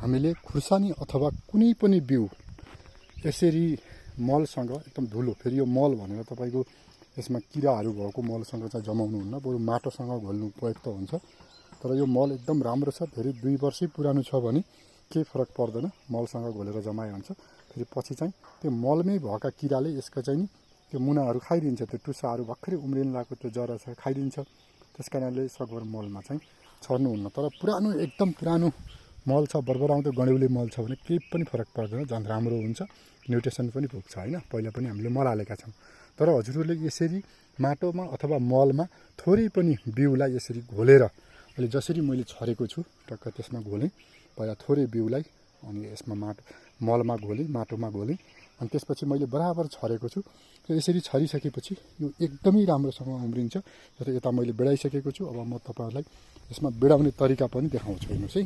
हामीले खुर्सानी अथवा कुनै पनि बिउ यसरी मलसँग एकदम धुलो, फेरि यो मल भनेर तपाईँको यसमा किराहरू भएको मलसँग चाहिँ जमाउनु हुन्न, बरु माटोसँग घोल्नु उपयुक्त हुन्छ। तर यो मल एकदम राम्रो छ, फेरि 2 वर्षै पुरानो छ भने केही फरक पर्दैन, मलसँग घोलेर जमाए हुन्छ। फेरि पछि चाहिँ त्यो मलमै भएका किराले यसको चाहिँ नि त्यो मुनाहरू खाइदिन्छ, त्यो टुसाहरू भर्खरै उम्रिन लागेको त्यो जरा छ खाइदिन्छ। त्यस कारणले सकभर मलमा चाहिँ छर्नुहुन्न। तर पुरानो एकदम पुरानो मल छ, बरबराउँदो गण्यौली मल छ भने केही पनि फरक पर्दैन, झन् राम्रो हुन्छ, न्युट्रिसन पनि पुग्छ होइन। पहिला पनि हामीले मल हालेका छौँ। तर हजुरहरूले यसरी माटोमा अथवा मलमा थोरै पनि बिउलाई यसरी घोलेर, अहिले जसरी मैले छरेको छु टक्क त्यसमा घोलेँ, पहिला थोरै बिउलाई अनि यसमा मलमा घोलेँ, माटोमा घोलेँ, अनि त्यसपछि मैले बराबर छरेको छु। र यसरी छरिसकेपछि यो एकदमै राम्रोसँग उम्रिन्छ। र यता मैले बेडाइसकेको छु। अब म तपाईँहरूलाई यसमा बेडाउने तरिका पनि देखाउँछु हेर्नुहोस् है।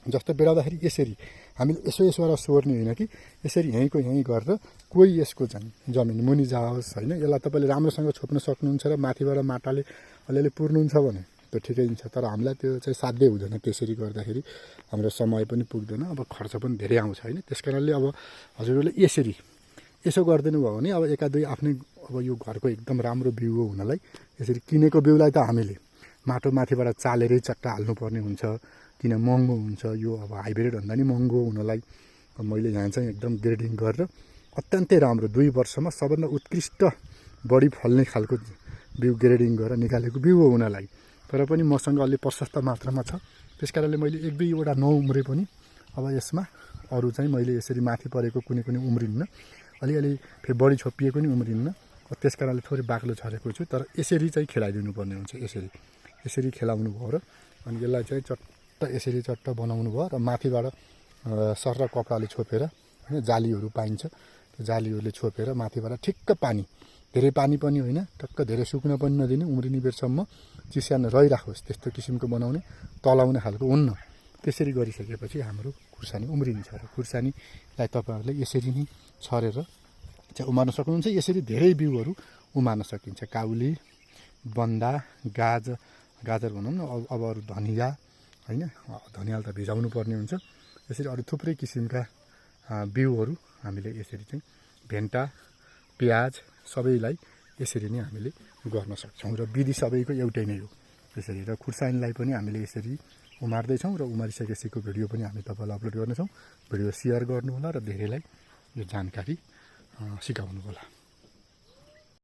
जस्तो बेडाउँदाखेरि यसरी हामीले यसो गरेर सोर्ने होइन कि यसरी यहीँको यहीँ गरेर कोही यसको चाहिँ जमिन मुनि जाओस् होइन। यसलाई तपाईँले राम्रोसँग छोप्न सक्नुहुन्छ र माथिबाट माटाले अलिअलि पुर्नुहुन्छ भने त्यो ठिकै हुन्छ। तर हामीलाई त्यो चाहिँ साध्य हुँदैन, त्यसरी गर्दाखेरि हाम्रो समय पनि पुग्दैन, अब खर्च पनि धेरै आउँछ होइन। त्यस कारणले अब हजुरहरूले यसो गरिदिनु भयो भने अब एका दुई आफ्नै अब यो घरको एकदम राम्रो बिउ हो हुनलाई यसरी किनेको बिउलाई त हामीले माटो माथिबाट चालेरै चट्टा हाल्नुपर्ने हुन्छ, किन महँगो हुन्छ यो। अब हाइब्रिड भन्दा नि महँगो हुनलाई मैले यहाँ चाहिँ एकदम ग्रेडिङ गरेर अत्यन्तै राम्रो 2 वर्षमा सबभन्दा उत्कृष्ट बढी फल्ने खालको बिउ ग्रेडिङ गरेर निकालेको बिउ हो हुनलाई। तर पनि मसँग अलि प्रशस्त मात्रामा छ, त्यस कारणले मैले 1-2वटा नउम्रे पनि अब यसमा अरू चाहिँ मैले यसरी माथि परेको कुनै उम्रिन्न, अलिअलि फेरि बढी छोपिएको नि उम्रिन्न। त्यस कारणले थोरै बाक्लो छरेको छु। तर यसरी चाहिँ खेलाइदिनु पर्ने हुन्छ, यसरी खेलाउनु भयो र अनि यसलाई चाहिँ चट्ट यसरी चट्ट बनाउनु भयो र माथिबाट सर र कपडाले छोपेर होइन, जालीहरू पाइन्छ, त्यो जालीहरूले छोपेर माथिबाट ठिक्क पानी, धेरै पानी पनि होइन, टक्क धेरै सुक्न पनि नदिने, उम्रिने बेरसम्म चिस्यान रहिराखोस् त्यस्तो किसिमको बनाउने, तलाउने खालको हुन्न। त्यसरी गरिसकेपछि हाम्रो खुर्सानी उम्रिन्छ। र खुर्सानीलाई तपाईँहरूले यसरी नै छरेर चाहिँ उमार्न सक्नुहुन्छ। यसरी धेरै बिउहरू उमार्न सकिन्छ। काउली, बन्दा, गाजर भनौँ न, अब अरू धनियाँ होइन, धनियाँ त भिजाउनु पर्ने हुन्छ। यसरी अरू थुप्रै किसिमका बिउहरू हामीले यसरी चाहिँ भेन्टा, प्याज सबैलाई यसरी नै हामीले गर्न सक्छौँ। र विधि सबैको एउटै नै हो यसरी। र खुर्सानीलाई पनि हामीले यसरी उमार्दैछौँ र उमारिसकेको भिडियो पनि हामी तपाईँलाई अपलोड गर्नेछौँ। भिडियो सेयर गर्नुहोला र धेरैलाई यो जानकारी सिकाउनु होला।